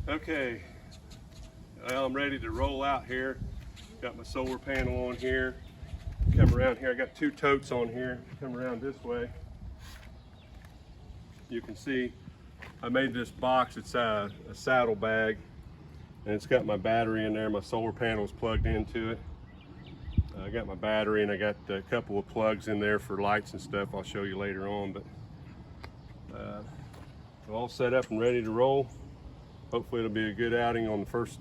Okay, well, I'm ready to roll out here. Got my solar panel on here. Come around here, I got two totes on here. Come around this way. You can see I made this box. It's a saddlebag, and it's got my battery in there. My solar panel is plugged into it. I got my battery, and I got a couple of plugs in there for lights and stuff. I'll show you later on, but all set up and ready to roll. Hopefully it'll be a good outing on the first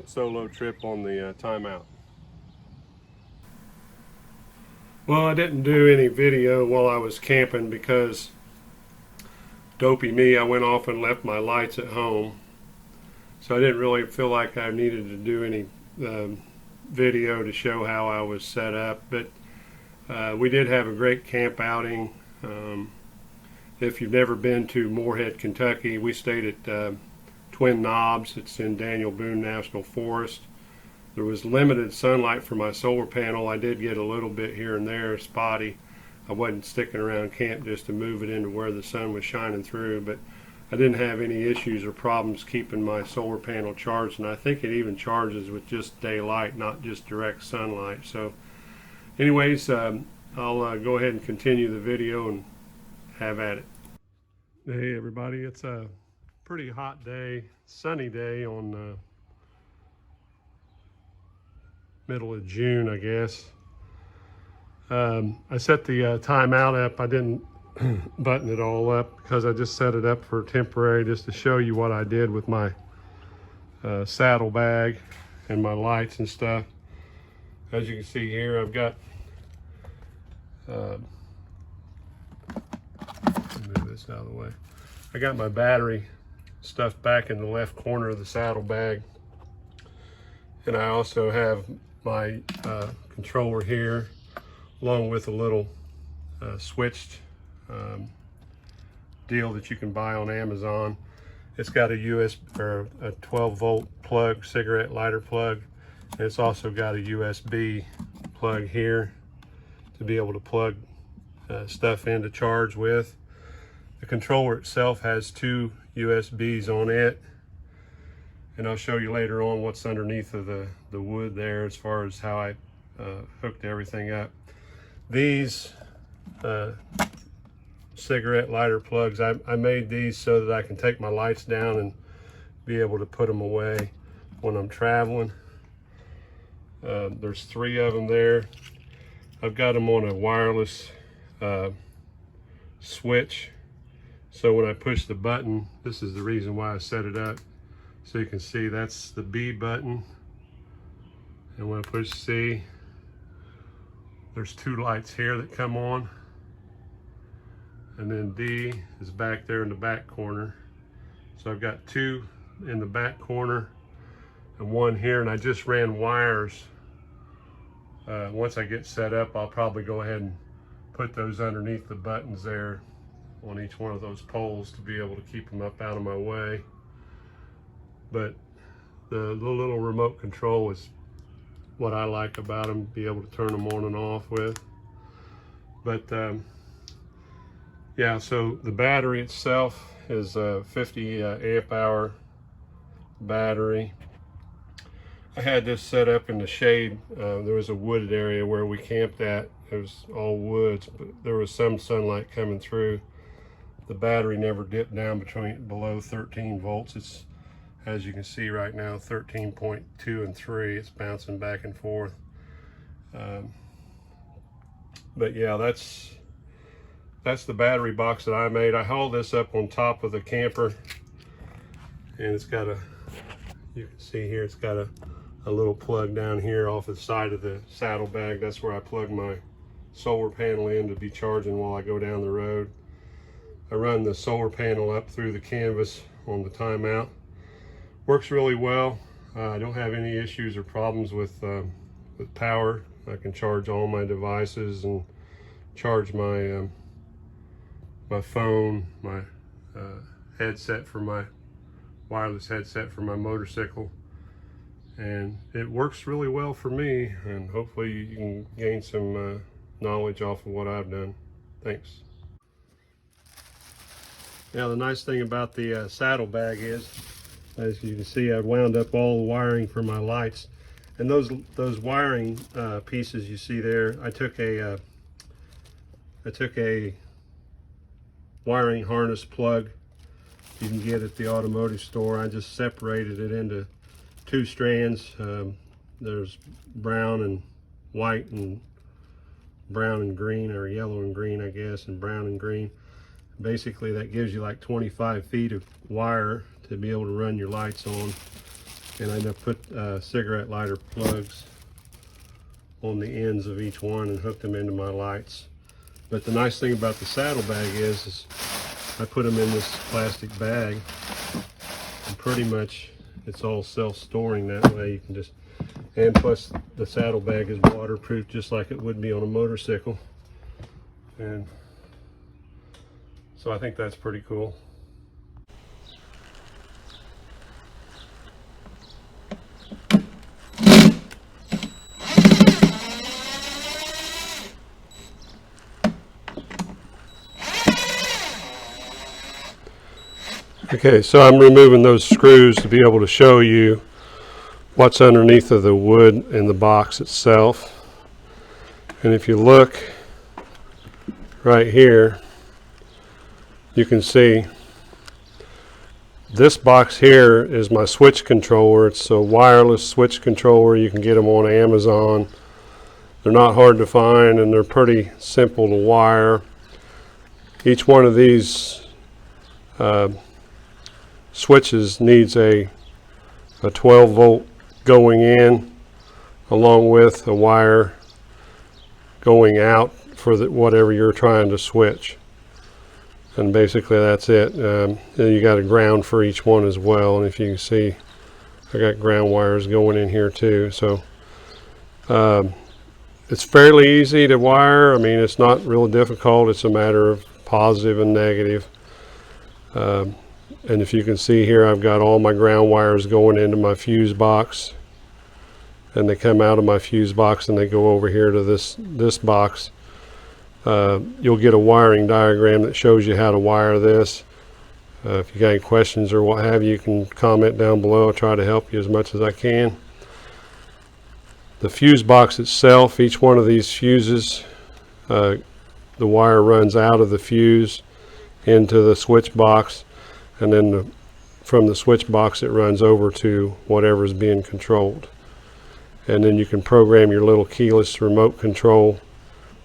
solo trip on the Timeout. Well, I didn't do any video while I was camping because dopey me, I went off and left my lights at home. So I didn't really feel like I needed to do any video to show how I was set up. But we did have a great camp outing. If you've never been to Moorhead, Kentucky, we stayed at Twin Knobs. It's in Daniel Boone National Forest. There was limited sunlight for my solar panel. I did get a little bit here and there, spotty. I wasn't sticking around camp just to move it into where the sun was shining through, but I didn't have any issues or problems keeping my solar panel charged, and I think it even charges with just daylight, not just direct sunlight. So anyways, I'll go ahead and continue the video and have at it. Hey everybody, it's a pretty hot day, sunny day on middle of June, I guess. I set the timeout up. I didn't button it all up because I just set it up for temporary, just to show you what I did with my saddlebag and my lights and stuff. As you can see here, I've got move this out of the way. I got my battery stuffed back in the left corner of the saddlebag, and I also have my controller here, along with a little switched deal that you can buy on Amazon. It's got a a 12-volt plug, cigarette lighter plug, and it's also got a USB plug here to be able to plug stuff in to charge with. The controller itself has two USBs on it, and I'll show you later on what's underneath of the wood there as far as how I hooked everything up. These cigarette lighter plugs, I made these so that I can take my lights down and be able to put them away when I'm traveling. There's three of them there. I've got them on a wireless switch, so when I push the button, this is the reason why I set it up. So you can see that's the B button, and when I push C, there's two lights here that come on, and then D is back there in the back corner. So I've got two in the back corner and one here, and I just ran wires. Once I get set up, I'll probably go ahead and put those underneath the buttons there on each one of those poles to be able to keep them up out of my way. But the little remote control is what I like about them, be able to turn them on and off with. But yeah, so the battery itself is a 50 amp hour battery. I had this set up in the shade. There was a wooded area where we camped at. It was all woods, but there was some sunlight coming through. The battery never dipped down below 13 volts. It's, as you can see right now, 13.2 and 3. It's bouncing back and forth. But yeah, that's the battery box that I made. I hauled this up on top of the camper, and it's got you can see here, it's got a little plug down here off the side of the saddlebag. That's where I plug my solar panel in to be charging while I go down the road. I run the solar panel up through the canvas on the Timeout. Works really well. I don't have any issues or problems with power. I can charge all my devices and charge my my phone, my headset for my wireless headset for my motorcycle, and it works really well for me, and hopefully you can gain some knowledge off of what I've done. Thanks. Now the nice thing about the saddlebag is As you can see, I wound up all the wiring for my lights, and those wiring pieces you see there, I took a wiring harness plug you can get at the automotive store. I just separated it into two strands. There's brown and white, and brown and green, or yellow and green, I guess, and brown and green. Basically, that gives you like 25 feet of wire to be able to run your lights on. And I put cigarette lighter plugs on the ends of each one and hooked them into my lights. But the nice thing about the saddlebag is I put them in this plastic bag, and pretty much it's all self-storing that way. You can just, and plus the saddlebag is waterproof just like it would be on a motorcycle. And so I think that's pretty cool. Okay, so I'm removing those screws to be able to show you what's underneath of the wood in the box itself. And if you look right here, you can see this box here is my switch controller. It's a wireless switch controller. You can get them on Amazon. They're not hard to find, and they're pretty simple to wire. Each one of these switches needs a 12 volt going in, along with a wire going out for whatever you're trying to switch. And basically that's it. And you got a ground for each one as well, and if you can see, I got ground wires going in here too. So it's fairly easy to wire. I mean, it's not real difficult. It's a matter of positive and negative. And if you can see here, I've got all my ground wires going into my fuse box, and they come out of my fuse box and they go over here to this box. You'll get a wiring diagram that shows you how to wire this. If you got any questions or what have you, you can comment down below. I'll try to help you as much as I can. The fuse box itself, each one of these fuses, the wire runs out of the fuse into the switch box, and then from the switch box it runs over to whatever is being controlled. And then you can program your little keyless remote control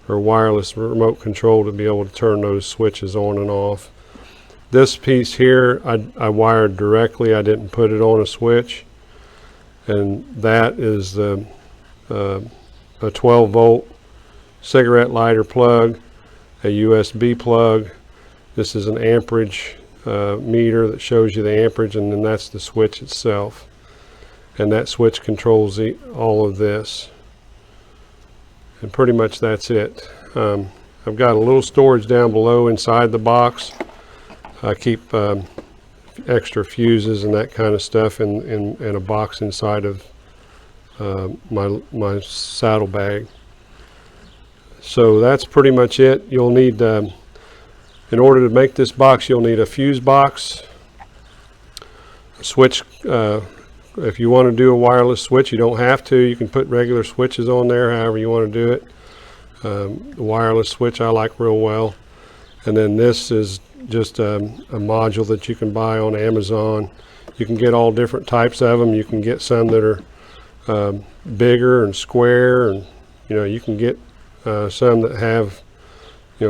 or wireless remote control to be able to turn those switches on and off. This piece here I wired directly. I didn't put it on a switch, and that is a 12 volt cigarette lighter plug, a USB plug. This is an amperage meter that shows you the amperage, and then that's the switch itself, and that switch controls all of this, and pretty much that's it. I've got a little storage down below inside the box. I keep extra fuses and that kind of stuff in a box inside of my saddlebag. So that's pretty much it. You'll need in order to make this box, you'll need a fuse box, a switch. If you want to do a wireless switch, you don't have to. You can put regular switches on there, however you want to do it. The wireless switch I like real well. And then this is just a module that you can buy on Amazon. You can get all different types of them. You can get some that are bigger and square, and you can get some that have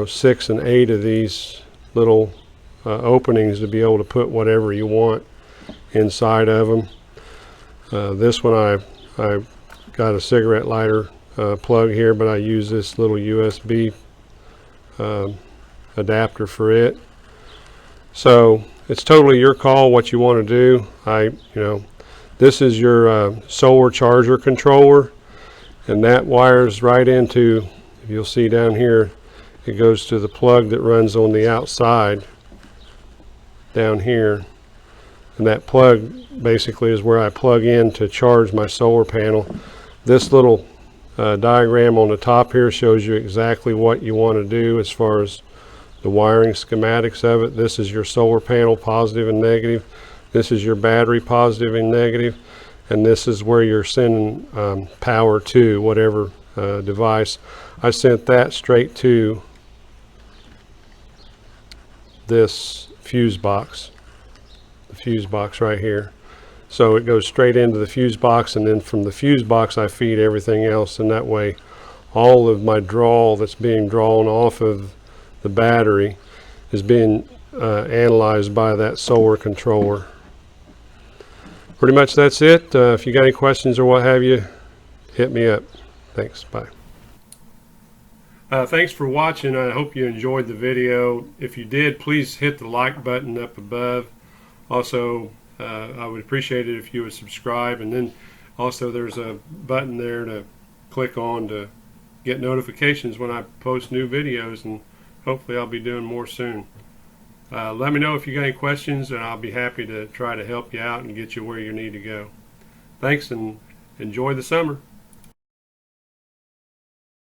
6 and 8 of these little openings to be able to put whatever you want inside of them. This one I got a cigarette lighter plug here, but I use this little USB adapter for it. So it's totally your call what you want to do. This is your solar charger controller, and that wires right into, you'll see down here, it goes to the plug that runs on the outside down here, and that plug basically is where I plug in to charge my solar panel. This little diagram on the top here shows you exactly what you want to do as far as the wiring schematics of it. This is your solar panel, positive and negative. This is your battery, positive and negative, and this is where you're sending power to whatever device. I sent that straight to this fuse box, the fuse box right here. So it goes straight into the fuse box, and then from the fuse box I feed everything else, and that way all of my draw that's being drawn off of the battery is being analyzed by that solar controller. Pretty much that's it. If you got any questions or what have you, hit me up. Thanks. Bye. Thanks for watching. I hope you enjoyed the video. If you did, please hit the like button up above. Also, I would appreciate it if you would subscribe, and then also there's a button there to click on to get notifications when I post new videos, and hopefully I'll be doing more soon. Let me know if you got any questions, and I'll be happy to try to help you out and get you where you need to go. Thanks, and enjoy the summer.